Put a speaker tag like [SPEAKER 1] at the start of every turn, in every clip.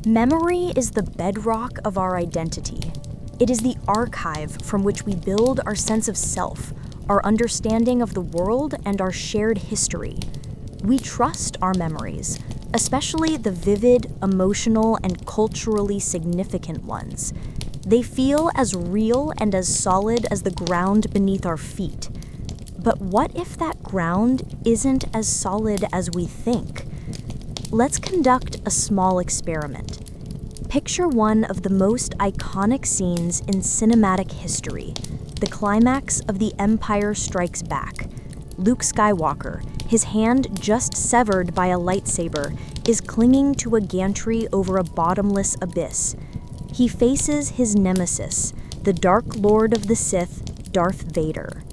[SPEAKER 1] Memory is the bedrock of our identity. It is the archive from which we build our sense of self, our understanding of the world, and our shared history. We trust our memories, especially the vivid, emotional, and culturally significant ones. They feel as real and as solid as the ground beneath our feet. But what if that ground isn't as solid as we think? Let's conduct a small experiment. Picture one of the most iconic scenes in cinematic history, the climax of The Empire Strikes Back. Luke Skywalker, his hand just severed by a lightsaber, is clinging to a gantry over a bottomless abyss. He faces his nemesis, the Dark Lord of the Sith, Darth Vader.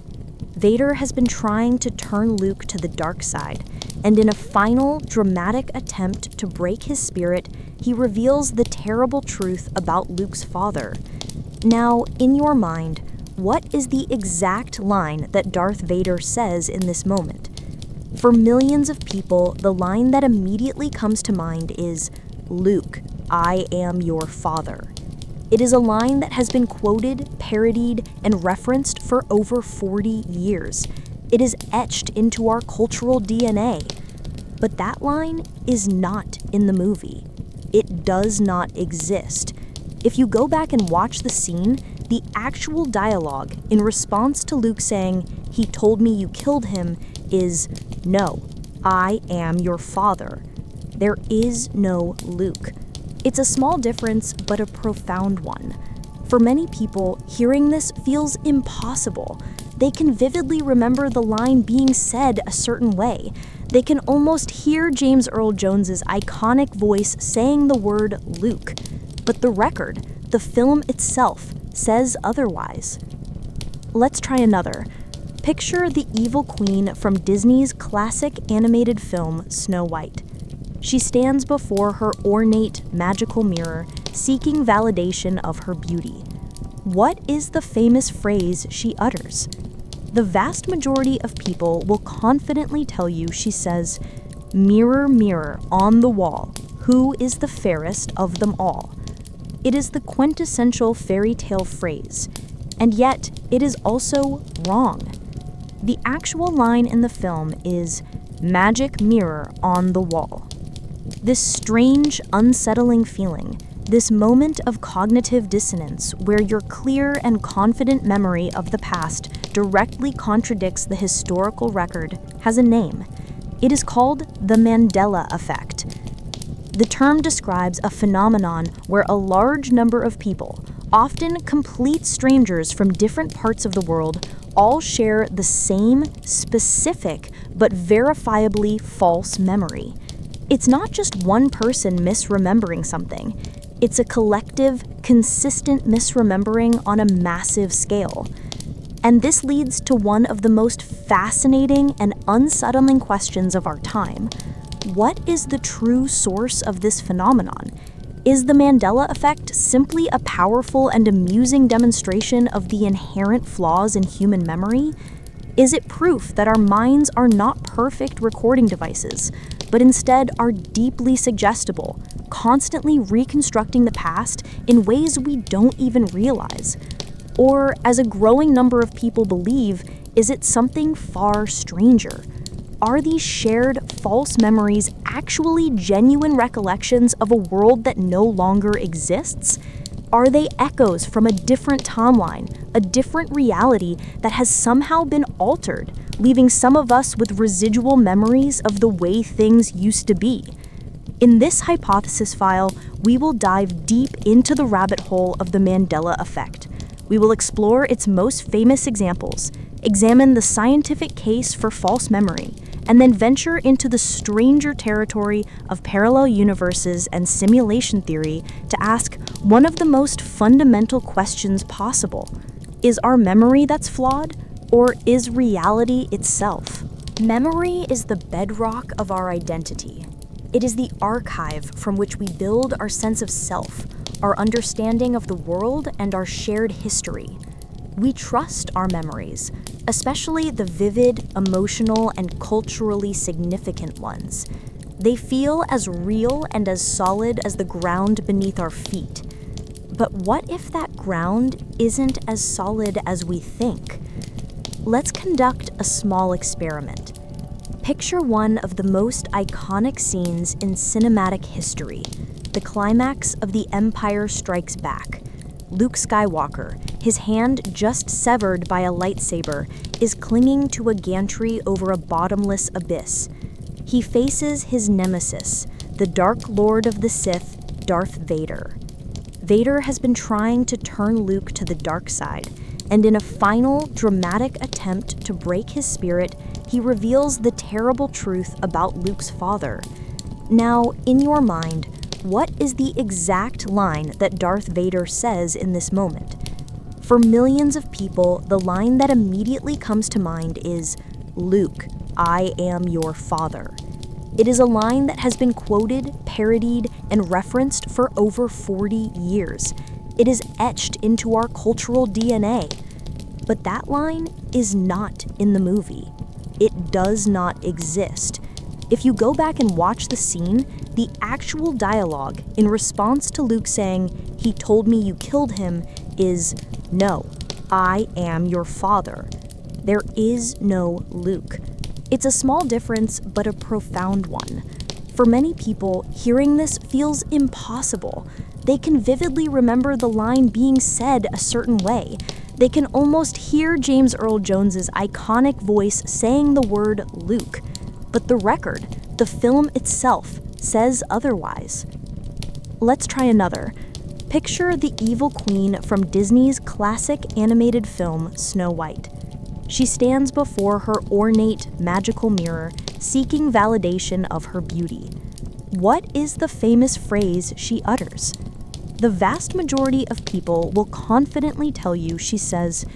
[SPEAKER 1] Vader has been trying to turn Luke to the dark side, and in a final, dramatic attempt to break his spirit, he reveals the terrible truth about Luke's father. Now, in your mind, what is the exact line that Darth Vader says in this moment? For millions of people, the line that immediately comes to mind is, "Luke, I am your father." It is a line that has been quoted, parodied, and referenced for over 40 years. It is etched into our cultural DNA. But that line is not in the movie. It does not exist. If you go back and watch the scene, the actual dialogue in response to Luke saying, "He told me you killed him," is, "No, I am your father." There is no Luke. It's a small difference, but a profound one. For many people, hearing this feels impossible. They can vividly remember the line being said a certain way. They can almost hear James Earl Jones's iconic voice saying the word Luke. But the record, the film itself, says otherwise. Let's try another. Picture the evil queen from Disney's classic animated film, Snow White. She stands before her ornate, magical mirror, seeking validation of her beauty. What is the famous phrase she utters? The vast majority of people will confidently tell you she says, "Mirror, mirror on the wall, who is the fairest of them all?" It is the quintessential fairy tale phrase, and yet it is also wrong. The actual line in the film is, "Magic mirror on the wall." This strange, unsettling feeling, this moment of cognitive dissonance where your clear and confident memory of the past directly contradicts the historical record, has a name. It is called the Mandela Effect. The term describes a phenomenon where a large number of people, often complete strangers from different parts of the world, all share the same specific but verifiably false memory. It's not just one person misremembering something. It's a collective, consistent misremembering on a massive scale. And this leads to one of the most fascinating and unsettling questions of our time. What is the true source of this phenomenon? Is the Mandela Effect simply a powerful and amusing demonstration of the inherent flaws in human memory? Is it proof that our minds are not perfect recording devices, but instead are deeply suggestible, constantly reconstructing the past in ways we don't even realize? Or, as a growing number of people believe, is it something far stranger? Are these shared false memories actually genuine recollections of a world that no longer exists? Are they echoes from a different timeline, a different reality that has somehow been altered, leaving some of us with residual memories of the way things used to be? In this hypothesis file, we will dive deep into the rabbit hole of the Mandela Effect. We will explore its most famous examples, examine the scientific case for false memory, and then venture into the stranger territory of parallel universes and simulation theory to ask one of the most fundamental questions possible. Is our memory that's flawed, or is reality itself? Memory is the bedrock of our identity. It is the archive from which we build our sense of self, our understanding of the world, and our shared history. We trust our memories, especially the vivid, emotional, and culturally significant ones. They feel as real and as solid as the ground beneath our feet. But what if that ground isn't as solid as we think? Let's conduct a small experiment. Picture one of the most iconic scenes in cinematic history, the climax of The Empire Strikes Back. Luke Skywalker, his hand just severed by a lightsaber, is clinging to a gantry over a bottomless abyss. He faces his nemesis, the Dark Lord of the Sith, Darth Vader. Vader has been trying to turn Luke to the dark side, and in a final, dramatic attempt to break his spirit, he reveals the terrible truth about Luke's father. Now, in your mind, what is the exact line that Darth Vader says in this moment? For millions of people, the line that immediately comes to mind is, "Luke, I am your father." It is a line that has been quoted, parodied, and referenced for over 40 years. It is etched into our cultural DNA. But that line is not in the movie. It does not exist. If you go back and watch the scene, the actual dialogue in response to Luke saying, "He told me you killed him," is, "No, I am your father." There is no Luke. It's a small difference, but a profound one. For many people, hearing this feels impossible. They can vividly remember the line being said a certain way. They can almost hear James Earl Jones's iconic voice saying the word Luke. But the record, the film itself, says otherwise. Let's try another. Picture the evil queen from Disney's classic animated film, Snow White. She stands before her ornate, magical mirror, seeking validation of her beauty. What is the famous phrase she utters? The vast majority of people will confidently tell you she says,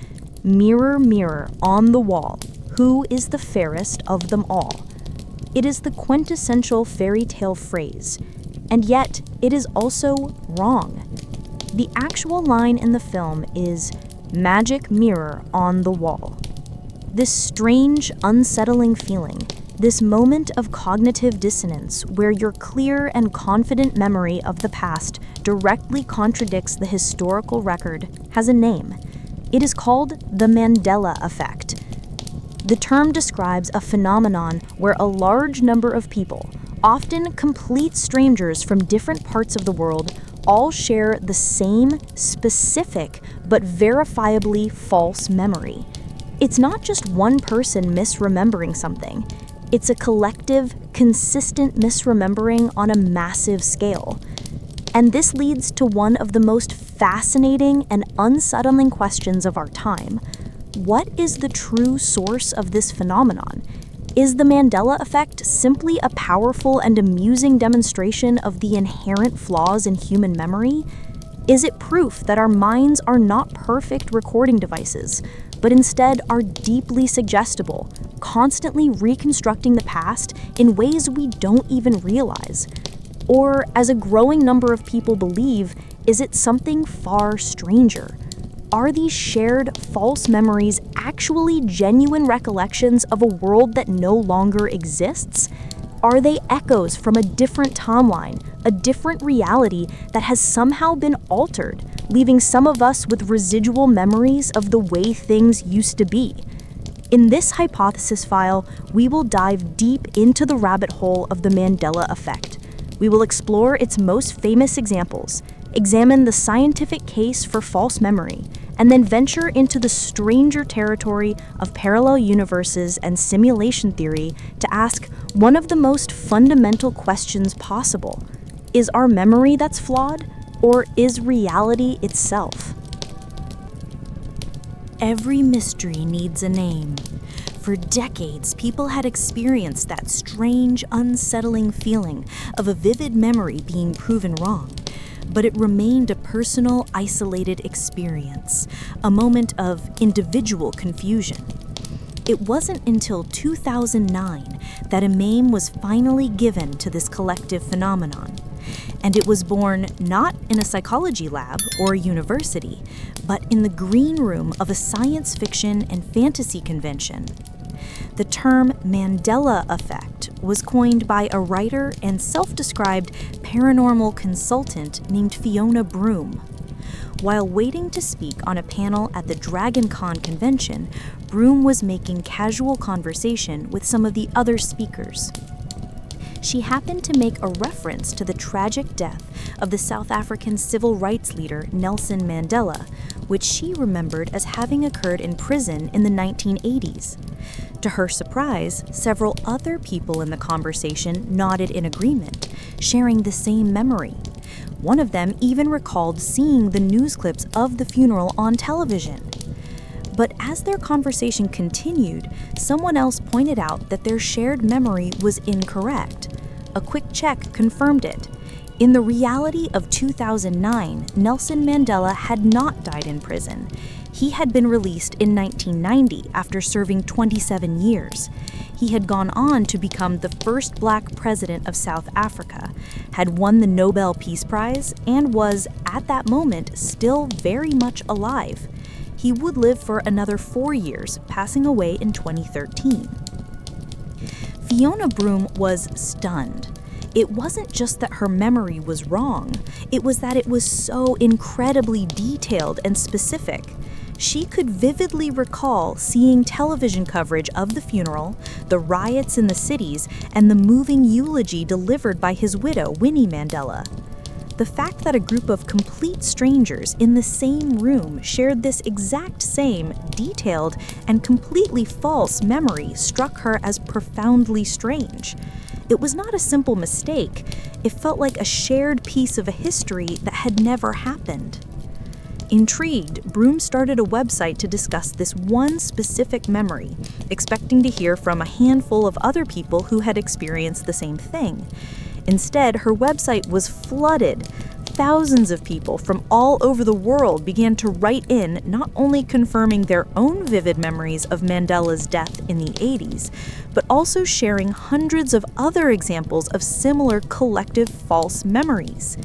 [SPEAKER 1] "Mirror, mirror on the wall, who is the fairest of them all?" It is the quintessential fairy tale phrase, and yet it is also wrong. The actual line in the film is, "Magic mirror on the wall." This strange, unsettling feeling, this moment of cognitive dissonance where your clear and confident memory of the past directly contradicts the historical record, has a name. It is called the Mandela Effect. The term describes a phenomenon where a large number of people, often complete strangers from different parts of the world, all share the same specific but verifiably false memory. It's not just one person misremembering something. It's a collective, consistent misremembering on a massive scale. And this leads to one of the most fascinating and unsettling questions of our time. What is the true source of this phenomenon? Is the Mandela Effect simply a powerful and amusing demonstration of the inherent flaws in human memory? Is it proof that our minds are not perfect recording devices, but instead are deeply suggestible, constantly reconstructing the past in ways we don't even realize? Or, as a growing number of people believe, is it something far stranger? Are these shared false memories actually genuine recollections of a world that no longer exists? Are they echoes from a different timeline, a different reality that has somehow been altered, leaving some of us with residual memories of the way things used to be? In this hypothesis file, we will dive deep into the rabbit hole of the Mandela Effect. We will explore its most famous examples, examine the scientific case for false memory, and then venture into the stranger territory of parallel universes and simulation theory to ask one of the most fundamental questions possible. Is our memory that's flawed, or is reality itself? Every mystery needs a name. For decades, people had experienced that strange, unsettling feeling of a vivid memory being proven wrong. But it remained a personal, isolated experience, a moment of individual confusion. It wasn't until 2009 that a name was finally given to this collective phenomenon. And it was born not in a psychology lab or a university, but in the green room of a science fiction and fantasy convention. The term Mandela Effect, was coined by a writer and self-described paranormal consultant named Fiona Broome. While waiting to speak on a panel at the DragonCon convention, Broome was making casual conversation with some of the other speakers. She happened to make a reference to the tragic death of the South African civil rights leader Nelson Mandela, which she remembered as having occurred in prison in the 1980s. To her surprise, several other people in the conversation nodded in agreement, sharing the same memory. One of them even recalled seeing the news clips of the funeral on television. But as their conversation continued, someone else pointed out that their shared memory was incorrect. A quick check confirmed it. In the reality of 2009, Nelson Mandela had not died in prison. He had been released in 1990 after serving 27 years. He had gone on to become the first Black president of South Africa, had won the Nobel Peace Prize, and was, at that moment, still very much alive. He would live for another 4 years, passing away in 2013. Fiona Broome was stunned. It wasn't just that her memory was wrong, it was that it was so incredibly detailed and specific. She could vividly recall seeing television coverage of the funeral, the riots in the cities, and the moving eulogy delivered by his widow, Winnie Mandela. The fact that a group of complete strangers in the same room shared this exact same, detailed, and completely false memory struck her as profoundly strange. It was not a simple mistake. It felt like a shared piece of a history that had never happened. Intrigued, Broome started a website to discuss this one specific memory, expecting to hear from a handful of other people who had experienced the same thing. Instead, her website was flooded. Thousands of people from all over the world began to write in, not only confirming their own vivid memories of Mandela's death in the 80s, but also sharing hundreds of other examples of similar collective false memories.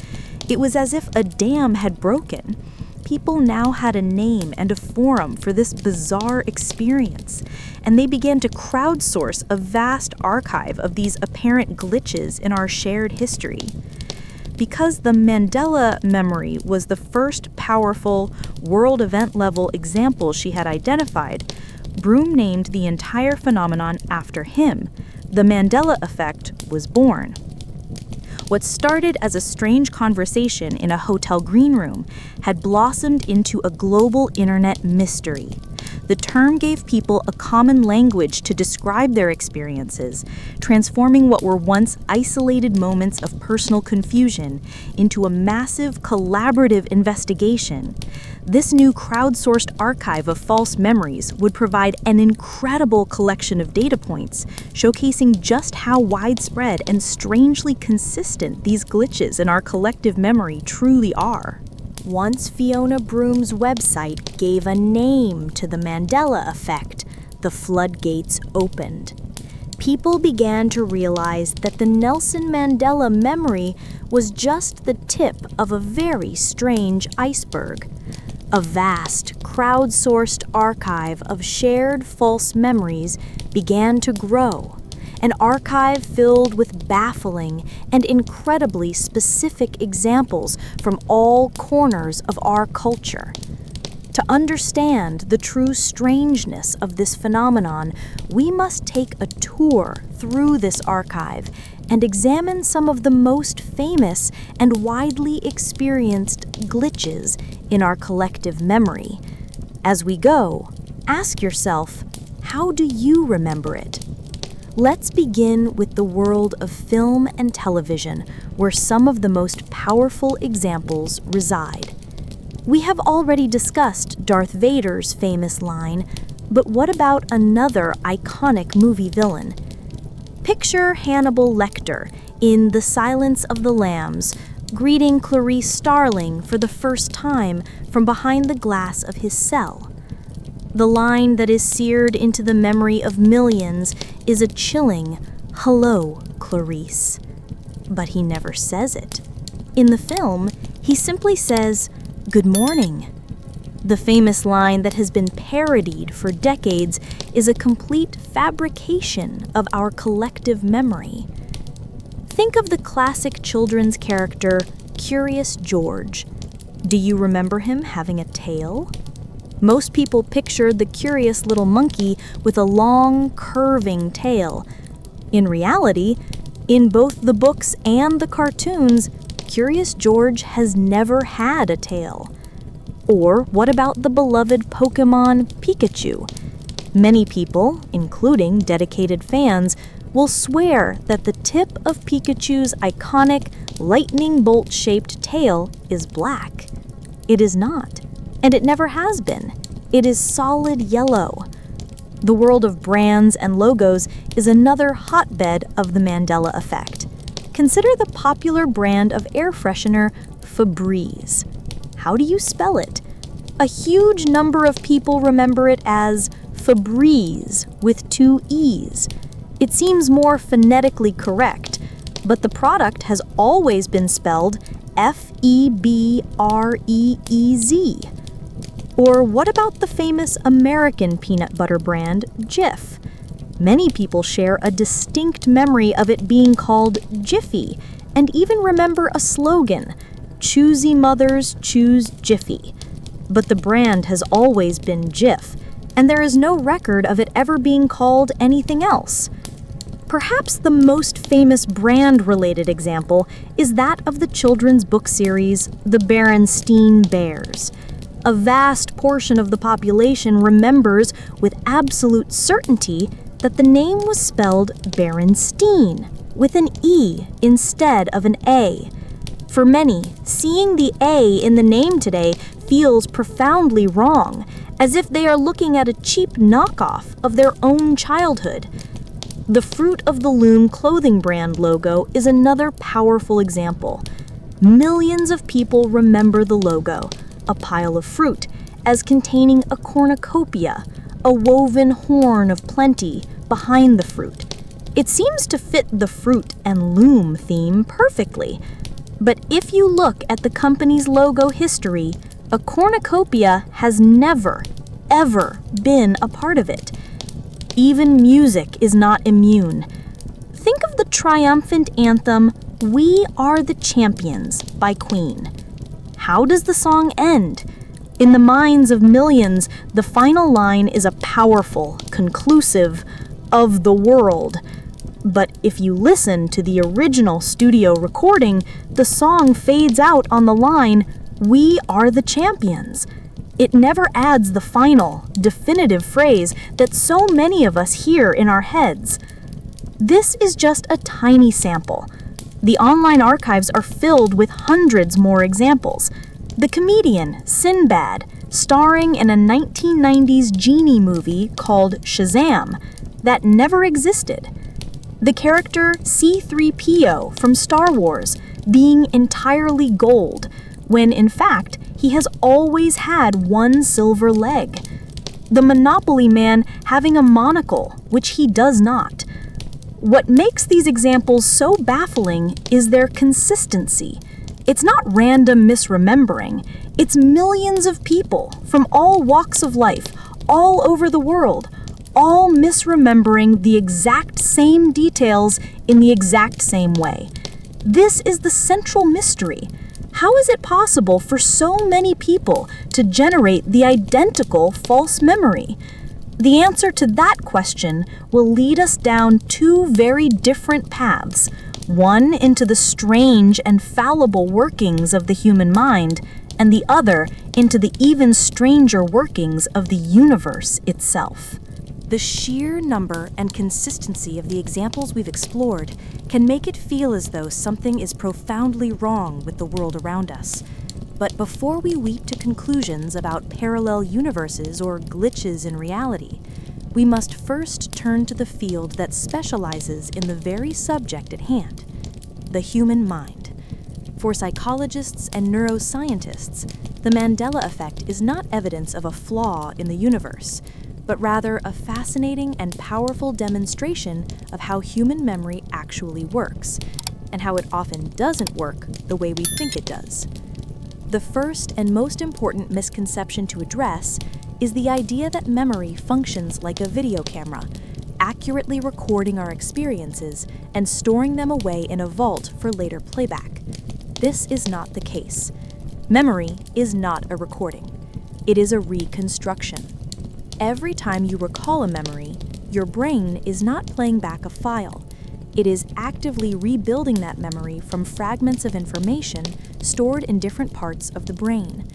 [SPEAKER 1] It was as if a dam had broken. People now had a name and a forum for this bizarre experience, and they began to crowdsource a vast archive of these apparent glitches in our shared history. Because the Mandela memory was the first powerful, world event-level example she had identified, Broome named the entire phenomenon after him. The Mandela Effect was born. What started as a strange conversation in a hotel green room had blossomed into a global internet mystery. The term gave people a common language to describe their experiences, transforming what were once isolated moments of personal confusion into a massive collaborative investigation. This new crowdsourced archive of false memories would provide an incredible collection of data points, showcasing just how widespread and strangely consistent these glitches in our collective memory truly are. Once Fiona Broome's website gave a name to the Mandela Effect, the floodgates opened. People began to realize that the Nelson Mandela memory was just the tip of a very strange iceberg. A vast, crowdsourced archive of shared false memories began to grow, an archive filled with baffling and incredibly specific examples from all corners of our culture. To understand the true strangeness of this phenomenon, we must take a tour through this archive and examine some of the most famous and widely experienced glitches in our collective memory. As we go, ask yourself, how do you remember it? Let's begin with the world of film and television, where some of the most powerful examples reside. We have already discussed Darth Vader's famous line, but what about another iconic movie villain? Picture Hannibal Lecter in The Silence of the Lambs, greeting Clarice Starling for the first time from behind the glass of his cell. The line that is seared into the memory of millions is a chilling, "Hello, Clarice." But he never says it. In the film, he simply says, "Good morning." The famous line that has been parodied for decades is a complete fabrication of our collective memory. Think of the classic children's character, Curious George. Do you remember him having a tail? Most people pictured the curious little monkey with a long, curving tail. In reality, in both the books and the cartoons, Curious George has never had a tail. Or what about the beloved Pokémon Pikachu? Many people, including dedicated fans, will swear that the tip of Pikachu's iconic lightning bolt-shaped tail is black. It is not, and it never has been. It is solid yellow. The world of brands and logos is another hotbed of the Mandela Effect. Consider the popular brand of air freshener Febreze. How do you spell it? A huge number of people remember it as Febreze with 2 E's. It seems more phonetically correct, but the product has always been spelled Febreez. Or what about the famous American peanut butter brand Jif? Many people share a distinct memory of it being called Jiffy, and even remember a slogan, "Choosy mothers choose Jiffy." But the brand has always been Jif, and there is no record of it ever being called anything else. Perhaps the most famous brand-related example is that of the children's book series, the Berenstein Bears. A vast portion of the population remembers with absolute certainty that the name was spelled Berenstein, with an E instead of an A. For many, seeing the A in the name today feels profoundly wrong, as if they are looking at a cheap knockoff of their own childhood. The Fruit of the Loom clothing brand logo is another powerful example. Millions of people remember the logo, a pile of fruit, as containing a cornucopia, a woven horn of plenty behind the fruit. It seems to fit the fruit and loom theme perfectly. But if you look at the company's logo history, a cornucopia has never, ever been a part of it. Even music is not immune. Think of the triumphant anthem, "We Are the Champions" by Queen. How does the song end? In the minds of millions, the final line is a powerful, conclusive, "of the world." But if you listen to the original studio recording, the song fades out on the line, "We are the champions." It never adds the final, definitive phrase that so many of us hear in our heads. This is just a tiny sample. The online archives are filled with hundreds more examples. The comedian Sinbad, starring in a 1990s genie movie called Shazam, that never existed. The character C-3PO from Star Wars being entirely gold, when in fact he has always had one silver leg. The Monopoly man having a monocle, which he does not. What makes these examples so baffling is their consistency. It's not random misremembering. It's millions of people from all walks of life, all over the world, all misremembering the exact same details in the exact same way. This is the central mystery. How is it possible for so many people to generate the identical false memory? The answer to that question will lead us down 2 very different paths, one into the strange and fallible workings of the human mind, and the other into the even stranger workings of the universe itself. The sheer number and consistency of the examples we've explored can make it feel as though something is profoundly wrong with the world around us. But before we leap to conclusions about parallel universes or glitches in reality, we must first turn to the field that specializes in the very subject at hand, the human mind. For psychologists and neuroscientists, the Mandela Effect is not evidence of a flaw in the universe, but rather a fascinating and powerful demonstration of how human memory actually works, and how it often doesn't work the way we think it does. The first and most important misconception to address is the idea that memory functions like a video camera, accurately recording our experiences and storing them away in a vault for later playback. This is not the case. Memory is not a recording. It is a reconstruction. Every time you recall a memory, your brain is not playing back a file. It is actively rebuilding that memory from fragments of information stored in different parts of the brain.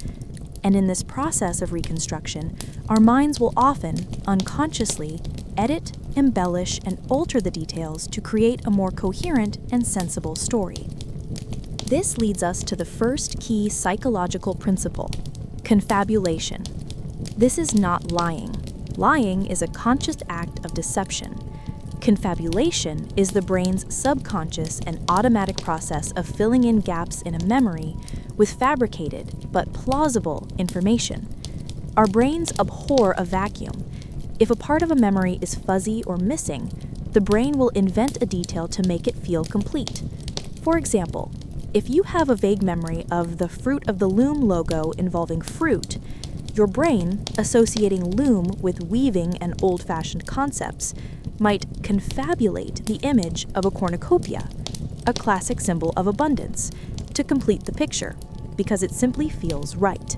[SPEAKER 1] And in this process of reconstruction, our minds will often, unconsciously, edit, embellish, and alter the details to create a more coherent and sensible story. This leads us to the first key psychological principle: confabulation. This is not lying. Lying is a conscious act of deception. Confabulation is the brain's subconscious and automatic process of filling in gaps in a memory with fabricated but plausible information. Our brains abhor a vacuum. If a part of a memory is fuzzy or missing, the brain will invent a detail to make it feel complete. For example, if you have a vague memory of the Fruit of the Loom logo involving fruit, your brain, associating loom with weaving and old-fashioned concepts, might confabulate the image of a cornucopia, a classic symbol of abundance, to complete the picture, because it simply feels right.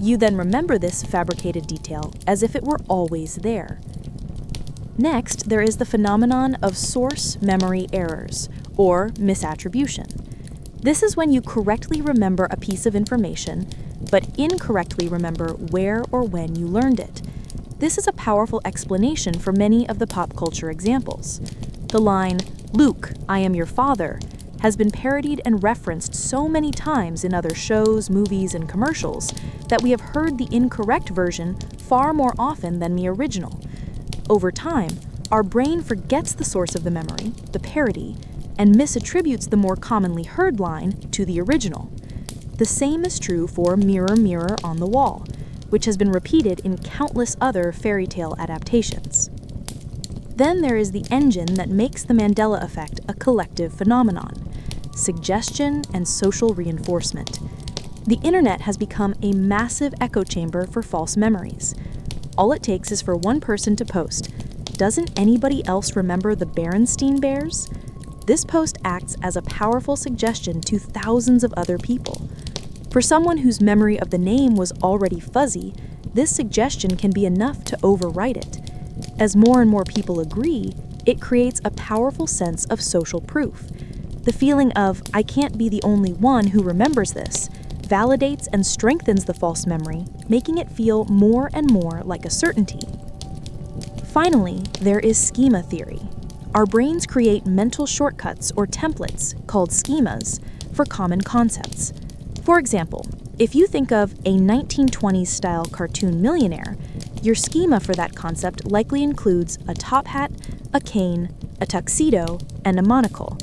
[SPEAKER 1] You then remember this fabricated detail as if it were always there. Next, there is the phenomenon of source memory errors, or misattribution. This is when you correctly remember a piece of information, but incorrectly remember where or when you learned it. This is a powerful explanation for many of the pop culture examples. The line, "Luke, I am your father," has been parodied and referenced so many times in other shows, movies, and commercials that we have heard the incorrect version far more often than the original. Over time, our brain forgets the source of the memory, the parody, and misattributes the more commonly heard line to the original. The same is true for "Mirror, Mirror on the Wall," which has been repeated in countless other fairy tale adaptations. Then there is the engine that makes the Mandela Effect a collective phenomenon: suggestion and social reinforcement. The internet has become a massive echo chamber for false memories. All it takes is for one person to post, "Doesn't anybody else remember the Berenstein Bears?" This post acts as a powerful suggestion to thousands of other people. For someone whose memory of the name was already fuzzy, this suggestion can be enough to overwrite it. As more and more people agree, it creates a powerful sense of social proof. The feeling of, "I can't be the only one who remembers this," validates and strengthens the false memory, making it feel more and more like a certainty. Finally, there is schema theory. Our brains create mental shortcuts or templates, called schemas, for common concepts. For example, if you think of a 1920s-style cartoon millionaire, your schema for that concept likely includes a top hat, a cane, a tuxedo, and a monocle.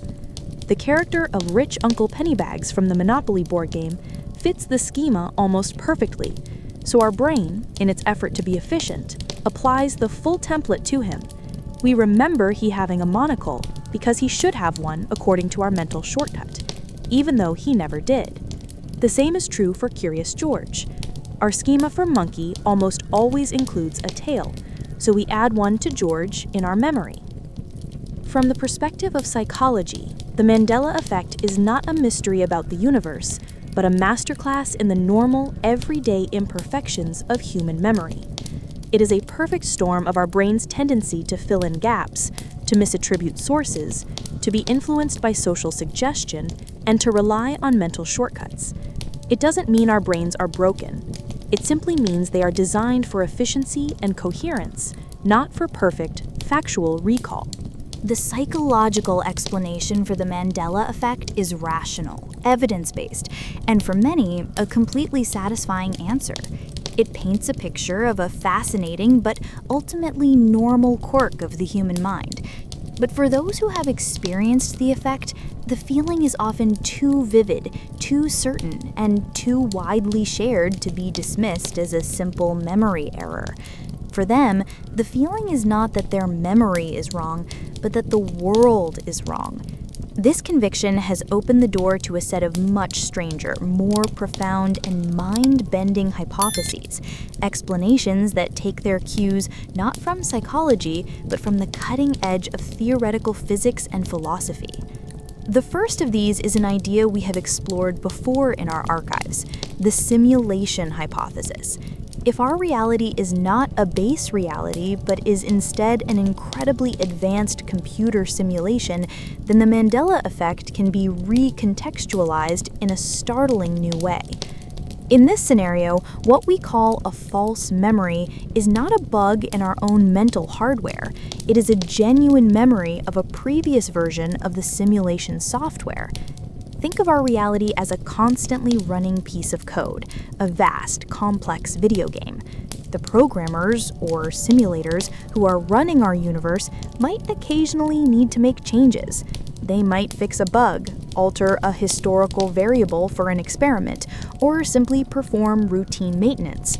[SPEAKER 1] The character of Rich Uncle Pennybags from the Monopoly board game fits the schema almost perfectly, so our brain, in its effort to be efficient, applies the full template to him. We remember he having a monocle because he should have one according to our mental shortcut, even though he never did. The same is true for Curious George. Our schema for monkey almost always includes a tail, so we add one to George in our memory. From the perspective of psychology, the Mandela Effect is not a mystery about the universe, but a masterclass in the normal, everyday imperfections of human memory. It is a perfect storm of our brain's tendency to fill in gaps, to misattribute sources, to be influenced by social suggestion, and to rely on mental shortcuts. It doesn't mean our brains are broken. It simply means they are designed for efficiency and coherence, not for perfect, factual recall.
[SPEAKER 2] The psychological explanation for the Mandela Effect is rational, evidence-based, and for many, a completely satisfying answer. It paints a picture of a fascinating but ultimately normal quirk of the human mind. But for those who have experienced the effect, the feeling is often too vivid, too certain, and too widely shared to be dismissed as a simple memory error. For them, the feeling is not that their memory is wrong, but that the world is wrong. This conviction has opened the door to a set of much stranger, more profound, and mind-bending hypotheses, explanations that take their cues not from psychology, but from the cutting edge of theoretical physics and philosophy. The first of these is an idea we have explored before in our archives, the simulation hypothesis. If our reality is not a base reality, but is instead an incredibly advanced computer simulation, then the Mandela effect can be recontextualized in a startling new way. In this scenario, what we call a false memory is not a bug in our own mental hardware. It is a genuine memory of a previous version of the simulation software. Think of our reality as a constantly running piece of code, a vast, complex video game. The programmers, or simulators, who are running our universe might occasionally need to make changes. They might fix a bug, alter a historical variable for an experiment, or simply perform routine maintenance.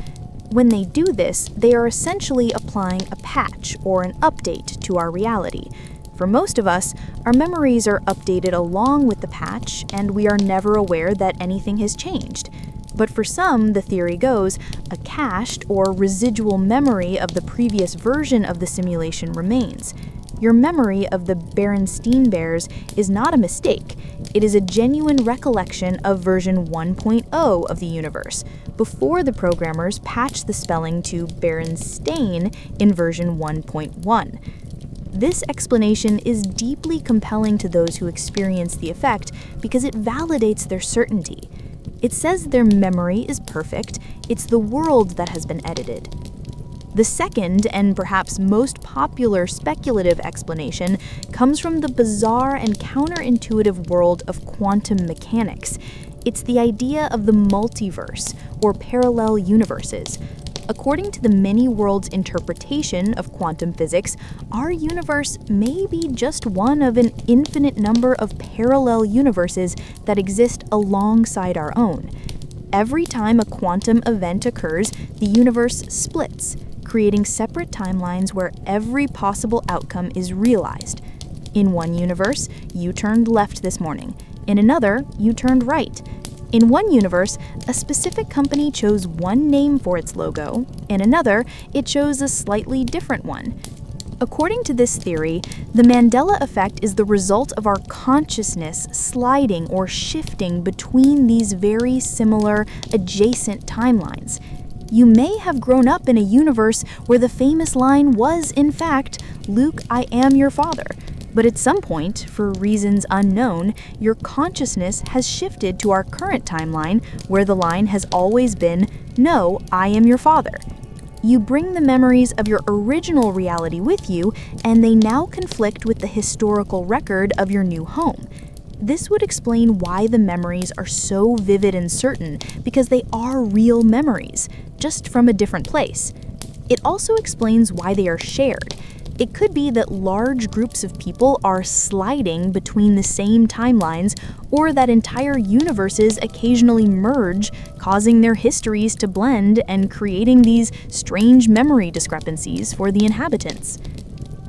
[SPEAKER 2] When they do this, they are essentially applying a patch or an update to our reality. For most of us, our memories are updated along with the patch, and we are never aware that anything has changed. But for some, the theory goes, a cached or residual memory of the previous version of the simulation remains. Your memory of the Berenstein Bears is not a mistake. It is a genuine recollection of version 1.0 of the universe, before the programmers patched the spelling to Berenstein in version 1.1. This explanation is deeply compelling to those who experience the effect because it validates their certainty. It says their memory is perfect, it's the world that has been edited. The second, and perhaps most popular speculative explanation, comes from the bizarre and counterintuitive world of quantum mechanics. It's the idea of the multiverse, or parallel universes. According to the many worlds interpretation of quantum physics, our universe may be just one of an infinite number of parallel universes that exist alongside our own. Every time a quantum event occurs, the universe splits, creating separate timelines where every possible outcome is realized. In one universe, you turned left this morning. In another, you turned right. In one universe, a specific company chose one name for its logo. In another, it chose a slightly different one. According to this theory, the Mandela effect is the result of our consciousness sliding or shifting between these very similar, adjacent timelines. You may have grown up in a universe where the famous line was, in fact, "Luke, I am your father." But at some point, for reasons unknown, your consciousness has shifted to our current timeline where the line has always been, "No, I am your father." You bring the memories of your original reality with you, and they now conflict with the historical record of your new home. This would explain why the memories are so vivid and certain, because they are real memories, just from a different place. It also explains why they are shared. It could be that large groups of people are sliding between the same timelines, or that entire universes occasionally merge, causing their histories to blend and creating these strange memory discrepancies for the inhabitants.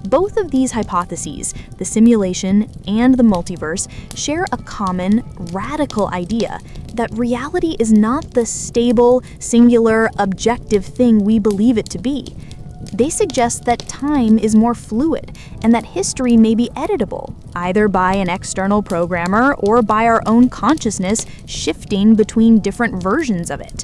[SPEAKER 2] Both of these hypotheses, the simulation and the multiverse, share a common, radical idea that reality is not the stable, singular, objective thing we believe it to be. They suggest that time is more fluid and that history may be editable, either by an external programmer or by our own consciousness shifting between different versions of it.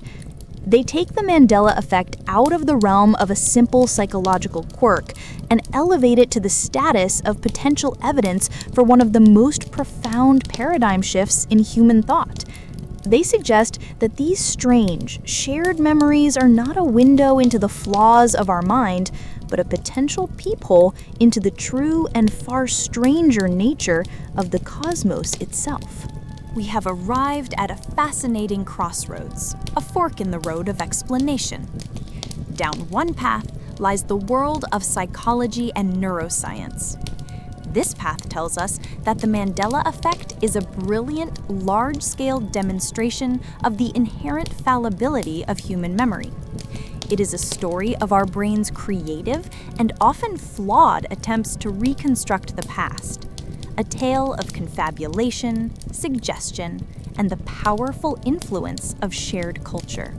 [SPEAKER 2] They take the Mandela effect out of the realm of a simple psychological quirk and elevate it to the status of potential evidence for one of the most profound paradigm shifts in human thought. They suggest that these strange, shared memories are not a window into the flaws of our mind, but a potential peephole into the true and far stranger nature of the cosmos itself.
[SPEAKER 1] We have arrived at a fascinating crossroads, a fork in the road of explanation. Down one path lies the world of psychology and neuroscience. This path tells us that the Mandela effect is a brilliant, large-scale demonstration of the inherent fallibility of human memory. It is a story of our brain's creative and often flawed attempts to reconstruct the past. a tale of confabulation, suggestion, and the powerful influence of shared culture.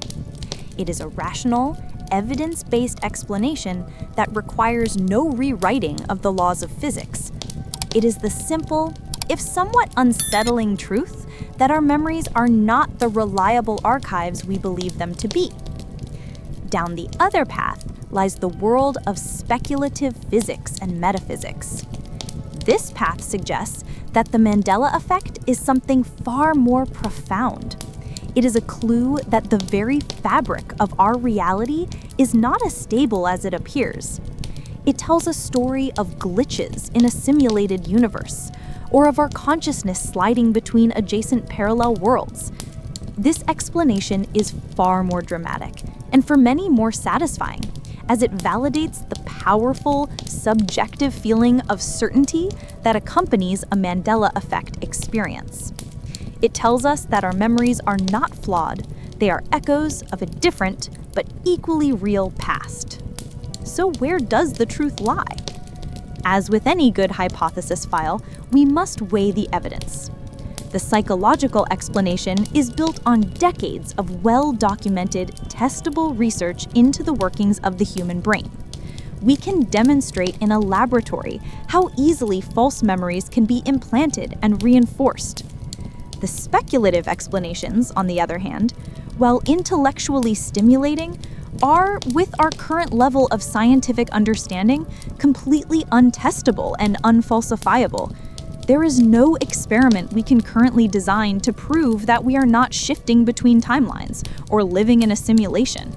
[SPEAKER 1] It is a rational, evidence-based explanation that requires no rewriting of the laws of physics. It is the simple, if somewhat unsettling truth that our memories are not the reliable archives we believe them to be. Down the other path lies the world of speculative physics and metaphysics. This path suggests that the Mandela Effect is something far more profound. It is a clue that the very fabric of our reality is not as stable as it appears. It tells a story of glitches in a simulated universe, or of our consciousness sliding between adjacent parallel worlds. This explanation is far more dramatic, and for many more satisfying, as it validates the powerful, subjective feeling of certainty that accompanies a Mandela Effect experience. It tells us that our memories are not flawed, they are echoes of a different but equally real past. So where does the truth lie? As with any good hypothesis file, we must weigh the evidence. The psychological explanation is built on decades of well-documented, testable research into the workings of the human brain. We can demonstrate in a laboratory how easily false memories can be implanted and reinforced. The speculative explanations, on the other hand, while intellectually stimulating, are, with our current level of scientific understanding, completely untestable and unfalsifiable. There is no experiment we can currently design to prove that we are not shifting between timelines or living in a simulation.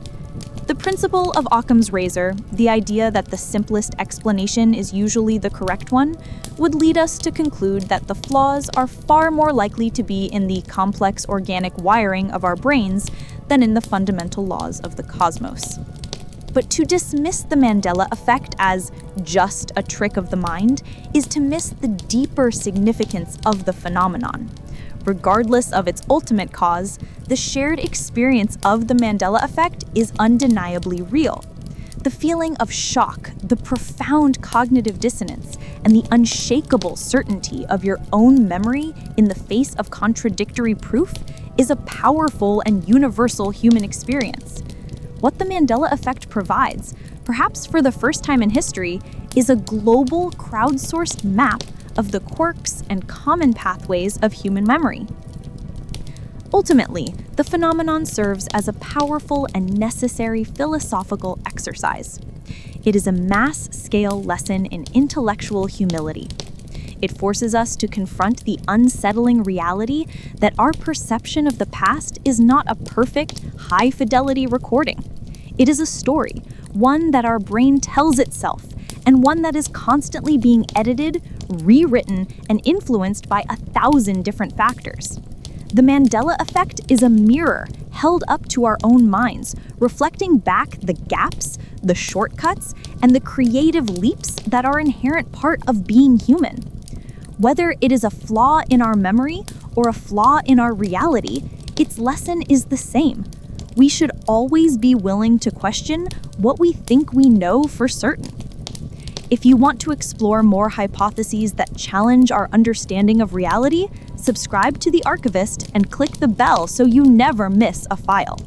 [SPEAKER 1] The principle of Occam's razor, the idea that the simplest explanation is usually the correct one, would lead us to conclude that the flaws are far more likely to be in the complex organic wiring of our brains than in the fundamental laws of the cosmos. But to dismiss the Mandela Effect as just a trick of the mind is to miss the deeper significance of the phenomenon. Regardless of its ultimate cause, the shared experience of the Mandela Effect is undeniably real. The feeling of shock, the profound cognitive dissonance, and the unshakable certainty of your own memory in the face of contradictory proof is a powerful and universal human experience. What the Mandela Effect provides, perhaps for the first time in history, is a global crowdsourced map of the quirks and common pathways of human memory. Ultimately, the phenomenon serves as a powerful and necessary philosophical exercise. It is a mass-scale lesson in intellectual humility. It forces us to confront the unsettling reality that our perception of the past is not a perfect, high-fidelity recording. It is a story, one that our brain tells itself, and one that is constantly being edited, rewritten, and influenced by 1,000 different factors. The Mandela Effect is a mirror held up to our own minds, reflecting back the gaps, the shortcuts, and the creative leaps that are inherent part of being human. Whether it is a flaw in our memory or a flaw in our reality, its lesson is the same. We should always be willing to question what we think we know for certain. If you want to explore more hypotheses that challenge our understanding of reality, subscribe to the Archivist and click the bell so you never miss a file.